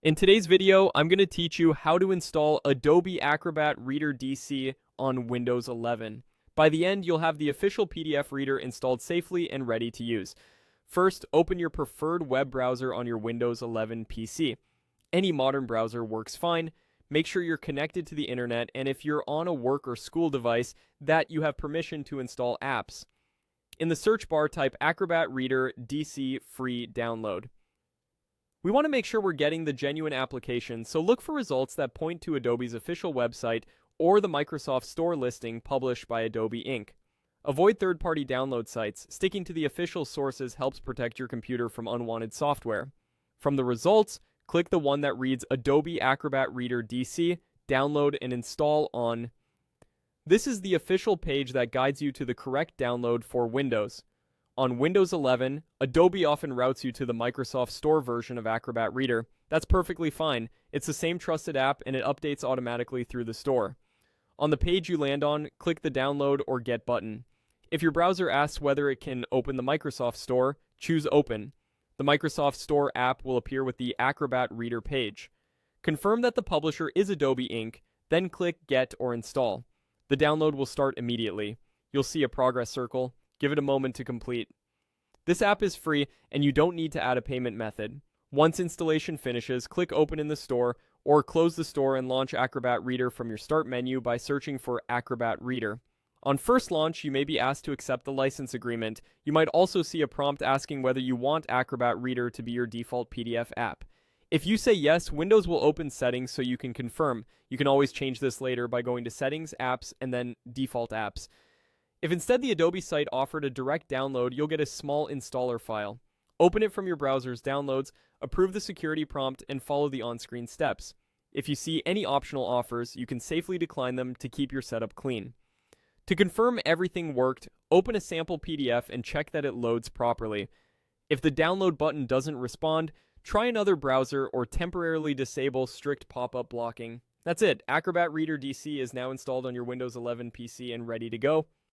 In today's video, I'm going to teach you how to install Adobe Acrobat Reader DC on Windows 11. By the end, you'll have the official PDF reader installed safely and ready to use. First, open your preferred web browser on your Windows 11 PC. Any modern browser works fine. Make sure you're connected to the internet, and if you're on a work or school device, that you have permission to install apps. In the search bar, type Acrobat Reader DC free download. We want to make sure we're getting the genuine application, so look for results that point to Adobe's official website or the Microsoft Store listing published by Adobe Inc. Avoid third-party download sites. Sticking to the official sources helps protect your computer from unwanted software. From the results, click the one that reads Adobe Acrobat Reader DC, download and install on. This is the official page that guides you to the correct download for Windows. On Windows 11, Adobe often routes you to the Microsoft Store version of Acrobat Reader. That's perfectly fine. It's the same trusted app and it updates automatically through the store. On the page you land on, click the Download or Get button. If your browser asks whether it can open the Microsoft Store, choose Open. The Microsoft Store app will appear with the Acrobat Reader page. Confirm that the publisher is Adobe Inc., then click Get or Install. The download will start immediately. You'll see a progress circle. Give it a moment to complete. This app is free and you don't need to add a payment method. Once installation finishes, click Open in the store or close the store and launch Acrobat Reader from your Start menu by searching for Acrobat Reader. On first launch, you may be asked to accept the license agreement. You might also see a prompt asking whether you want Acrobat Reader to be your default PDF app. If you say yes, Windows will open settings so you can confirm. You can always change this later by going to Settings, Apps, and then Default Apps. If instead the Adobe site offered a direct download, you'll get a small installer file. Open it from your browser's downloads, approve the security prompt, and follow the on-screen steps. If you see any optional offers, you can safely decline them to keep your setup clean. To confirm everything worked, open a sample PDF and check that it loads properly. If the download button doesn't respond, try another browser or temporarily disable strict pop-up blocking. That's it. Acrobat Reader DC is now installed on your Windows 11 PC and ready to go.